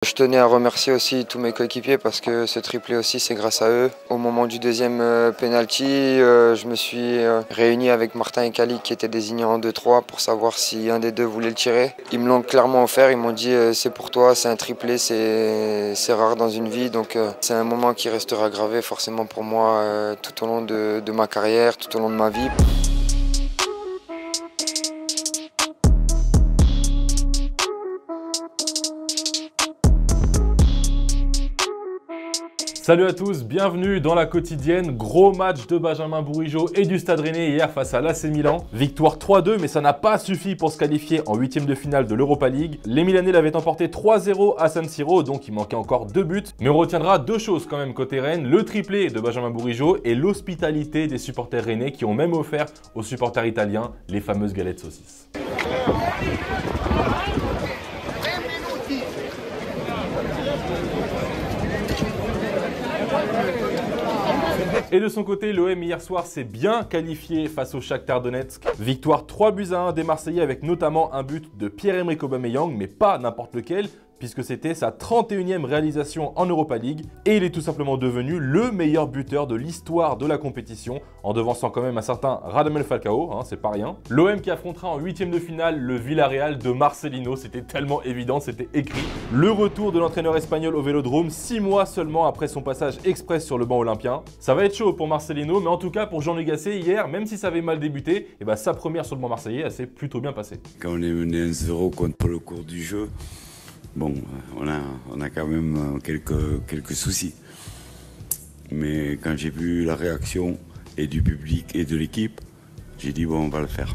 Je tenais à remercier aussi tous mes coéquipiers parce que ce triplé aussi c'est grâce à eux. Au moment du deuxième penalty, je me suis réuni avec Martin et Kali qui étaient désignés en 2-3 pour savoir si un des deux voulait le tirer. Ils me l'ont clairement offert, ils m'ont dit c'est pour toi, c'est un triplé, c'est rare dans une vie. Donc c'est un moment qui restera gravé forcément pour moi tout au long de ma carrière, tout au long de ma vie. Salut à tous, bienvenue dans la quotidienne. Gros match de Benjamin Bourigeaud et du Stade Rennais hier face à l'AC Milan. Victoire 3-2, mais ça n'a pas suffi pour se qualifier en huitième de finale de l'Europa League. Les Milanais l'avaient emporté 3-0 à San Siro, donc il manquait encore 2 buts. Mais on retiendra 2 choses quand même côté Rennes, le triplé de Benjamin Bourigeaud et l'hospitalité des supporters rennais qui ont même offert aux supporters italiens les fameuses galettes saucisses. Et de son côté, l'OM hier soir s'est bien qualifié face au Shakhtar Donetsk. Victoire 3-1 des Marseillais avec notamment un but de Pierre-Emerick Aubameyang, mais pas n'importe lequel, puisque c'était sa 31e réalisation en Europa League. Et il est tout simplement devenu le meilleur buteur de l'histoire de la compétition, en devançant quand même un certain Radamel Falcao, c'est pas rien. L'OM qui affrontera en huitième de finale le Villarreal de Marcelino, c'était tellement évident, c'était écrit. Le retour de l'entraîneur espagnol au Vélodrome, 6 mois seulement après son passage express sur le banc olympien. Ça va être chaud pour Marcelino, mais en tout cas pour Jean-Louis Gasset, hier, même si ça avait mal débuté, sa première sur le banc marseillais, elle s'est plutôt bien passée. Quand on est mené 1-0 contre le cours du jeu, bon, on a quand même quelques soucis. Mais quand j'ai vu la réaction et du public et de l'équipe, j'ai dit bon, on va le faire.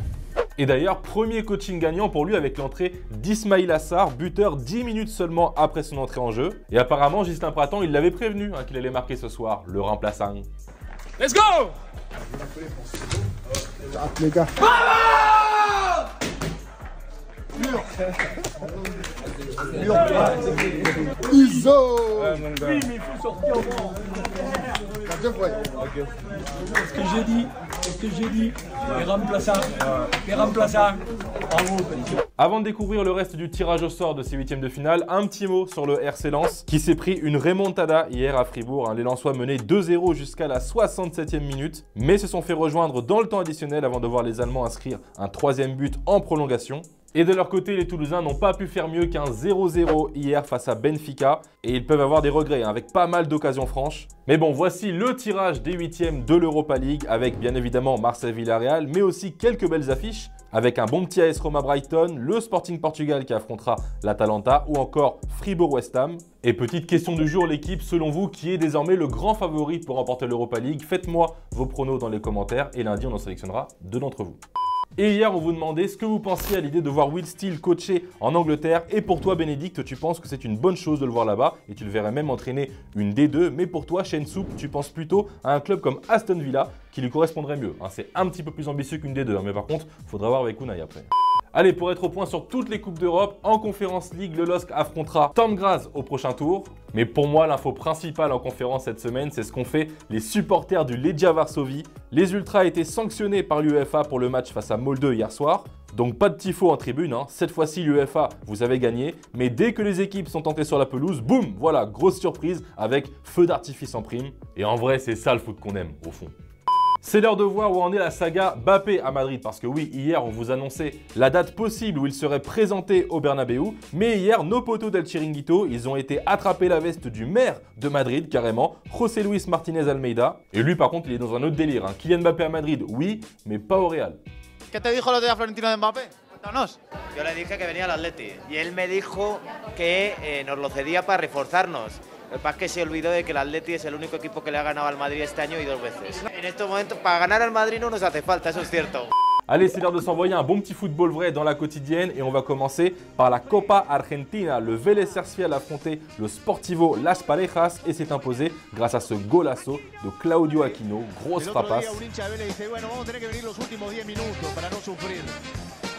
Et d'ailleurs, premier coaching gagnant pour lui avec l'entrée d'Ismaïla Assar, buteur 10 minutes seulement après son entrée en jeu. Et apparemment, Gislain Prattan, il l'avait prévenu qu'il allait marquer ce soir, le remplaçant. Let's go! Les gars. ISO! Oui, mais il faut sortir au banc. C'est ce que j'ai dit, les remplaçants. Bravo, Avant de découvrir le reste du tirage au sort de ces huitièmes de finale, un petit mot sur le RC Lens qui s'est pris une remontada hier à Fribourg. Les Lensois menaient 2-0 jusqu'à la 67e minute, mais se sont fait rejoindre dans le temps additionnel avant de voir les Allemands inscrire un 3e but en prolongation. Et de leur côté, les Toulousains n'ont pas pu faire mieux qu'un 0-0 hier face à Benfica. Et ils peuvent avoir des regrets avec pas mal d'occasions franches. Mais bon, voici le tirage des huitièmes de l'Europa League avec bien évidemment Marseille-Villarreal, mais aussi quelques belles affiches avec un bon petit AS Roma Brighton, le Sporting Portugal qui affrontera l'Atalanta ou encore Fribourg-West Ham. Et petite question du jour, l'équipe, selon vous, qui est désormais le grand favori pour remporter l'Europa League? Faites-moi vos pronos dans les commentaires et lundi, on en sélectionnera 2 d'entre vous. Et hier, on vous demandait ce que vous pensiez à l'idée de voir Will Steele coacher en Angleterre. Et pour toi, Bénédicte, tu penses que c'est une bonne chose de le voir là-bas et tu le verrais même entraîner une D2. Mais pour toi, Shane Soup, tu penses plutôt à un club comme Aston Villa qui lui correspondrait mieux. C'est un petit peu plus ambitieux qu'une D2, mais par contre, il faudra voir avec Unai après. Allez, pour être au point sur toutes les Coupes d'Europe, en Conference League, le LOSC affrontera Sturm Graz au prochain tour. Mais pour moi, l'info principale en conférence cette semaine, c'est ce qu'ont fait les supporters du Legia Varsovie. Les Ultras étaient sanctionnés par l'UEFA pour le match face à Molde hier soir. Donc pas de tifo en tribune, Cette fois-ci, l'UEFA, vous avez gagné. Mais dès que les équipes sont entrées sur la pelouse, boum, voilà, grosse surprise avec feu d'artifice en prime. Et en vrai, c'est ça le foot qu'on aime, au fond. C'est l'heure de voir où en est la saga Mbappé à Madrid parce que oui, hier on vous annonçait la date possible où il serait présenté au Bernabéu, mais hier nos potos del Chiringuito, ils ont été attraper la veste du maire de Madrid carrément, José Luis Martínez Almeida, et lui par contre il est dans un autre délire, Kylian Mbappé à Madrid, oui, mais pas au Real. ¿Qué te dijo el otro día Florentino de Mbappé? Cuéntanos. Yo le dije que venía al Atleti y él me dijo que nos lo cedía para reforzarnos. Lo que pasa es que se olvidó de que el Atleti es el único equipo que le ha ganado al Madrid este año y 2 veces. En estos momentos, para ganar al Madrid no nos hace falta, eso es cierto. Allez, c'est l'heure de s'envoyer un bon petit football vrai dans la quotidienne et on va commencer par la Copa Argentina. Le Vélez Sarsfield a affronté le Sportivo Las Parejas et s'est imposé grâce à ce golasso de Claudio Aquino, grosse frappasse.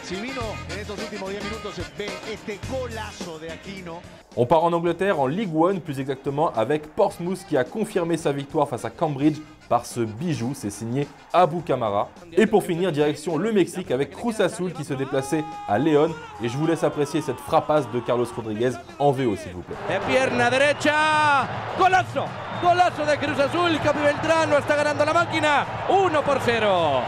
Si vino en estos últimos 10 minutos se ve este golazo de Aquino. On part en Angleterre, en League One plus exactement, avec Portsmouth qui a confirmé sa victoire face à Cambridge par ce bijou, c'est signé Abou Kamara. Et pour finir, direction le Mexique avec Cruz Azul qui se déplaçait à León. Et je vous laisse apprécier cette frappasse de Carlos Rodriguez en VO s'il vous plaît. De pierna derecha, golazo, golazo de Cruz Azul, Capi Beltrán está ganando la máquina, 1-0.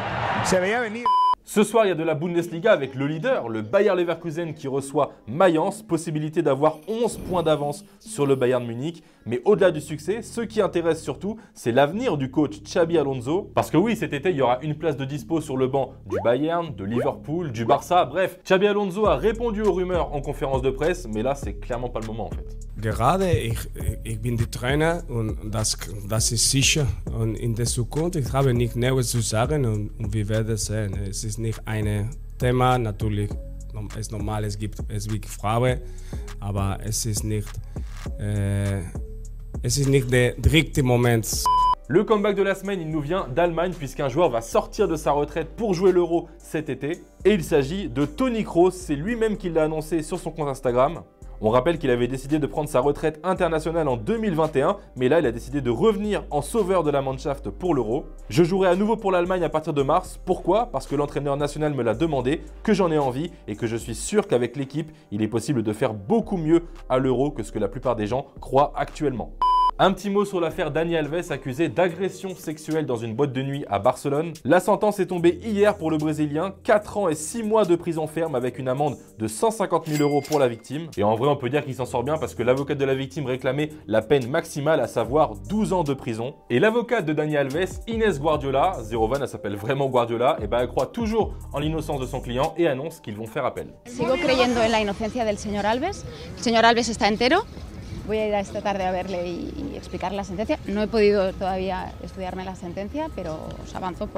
Se veía venir. Ce soir, il y a de la Bundesliga avec le leader, le Bayer Leverkusen qui reçoit Mayence, possibilité d'avoir 11 points d'avance sur le Bayern Munich. Mais au-delà du succès, ce qui intéresse surtout, c'est l'avenir du coach Xabi Alonso. Parce que oui, cet été, il y aura une place de dispo sur le banc du Bayern, de Liverpool, du Barça. Bref, Xabi Alonso a répondu aux rumeurs en conférence de presse, mais là, c'est clairement pas le moment en fait. Gerade, ich bin der Trainer und das ist sicher. Und in der Zukunft, ich habe nichts Neues zu sagen und wir werden sehen. Es ist nicht ein Thema, natürlich es ist normal, es gibt Fragen, aber es ist nicht der direkte Moment. Le comeback de la semaine, il nous vient d'Allemagne puisqu'un joueur va sortir de sa retraite pour jouer l'Euro cet été. Et il s'agit de Toni Kroos, c'est lui-même qui l'a annoncé sur son compte Instagram. On rappelle qu'il avait décidé de prendre sa retraite internationale en 2021, mais là il a décidé de revenir en sauveur de la Mannschaft pour l'Euro. Je jouerai à nouveau pour l'Allemagne à partir de mars. Pourquoi? Parce que l'entraîneur national me l'a demandé, que j'en ai envie et que je suis sûr qu'avec l'équipe, il est possible de faire beaucoup mieux à l'Euro que ce que la plupart des gens croient actuellement. Un petit mot sur l'affaire Dani Alves accusé d'agression sexuelle dans une boîte de nuit à Barcelone. La sentence est tombée hier pour le Brésilien, 4 ans et 6 mois de prison ferme avec une amende de 150 000 € pour la victime. Et en vrai, on peut dire qu'il s'en sort bien parce que l'avocate de la victime réclamait la peine maximale, à savoir 12 ans de prison. Et l'avocate de Dani Alves, Inés Guardiola, 0van, elle s'appelle vraiment Guardiola, et elle croit toujours en l'innocence de son client et annonce qu'ils vont faire appel. Sigo creyendo en la inocencia del señor Alves. El señor Alves está entero. Voy a ir esta tarde a verle y explicar la sentencia. No he podido todavía estudiarme la sentencia, pero os avanzo que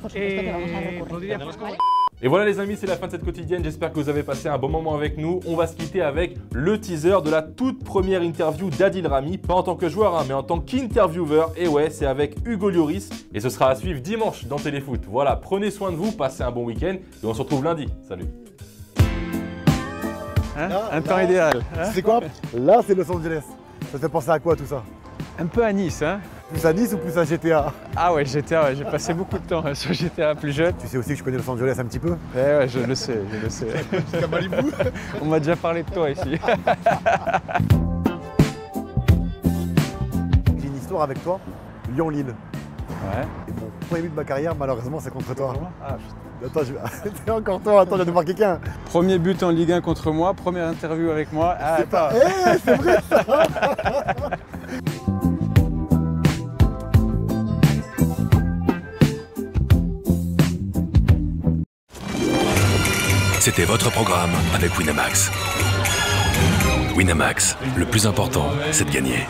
por supuesto que vamos a recurrir. ¿Vale? Et voilà les amis, c'est la fin de cette quotidienne, j'espère que vous avez passé un bon moment avec nous. On va se quitter avec le teaser de la toute première interview d'Adil Rami, pas en tant que joueur mais en tant qu'intervieweur. Et ouais, c'est avec Hugo Lloris et ce sera à suivre dimanche dans Téléfoot. Voilà, prenez soin de vous, passez un bon week-end et on se retrouve lundi. Salut. Un temps idéal. C'est quoi? Là, c'est Los Angeles. Ça te fait penser à quoi tout ça? Un peu à Nice. Plus à Nice ou plus à GTA? Ah ouais, GTA, ouais. J'ai passé beaucoup de temps sur GTA plus jeune. Tu sais aussi que je connais Los Angeles un petit peu? Ouais, je le sais, je le sais. Jusqu'à Malibu. On m'a déjà parlé de toi ici. J'ai une histoire avec toi, Lyon-Lille. Ouais. Et mon premier but de ma carrière, malheureusement, c'est contre toi. Ah putain. Attends, c'est encore toi, attends, j'ai de voir quelqu'un. Premier but en Ligue 1 contre moi, première interview avec moi. Ah, attends. C'est vrai ça. C'était votre programme avec Winamax. Winamax, le plus important, c'est de gagner.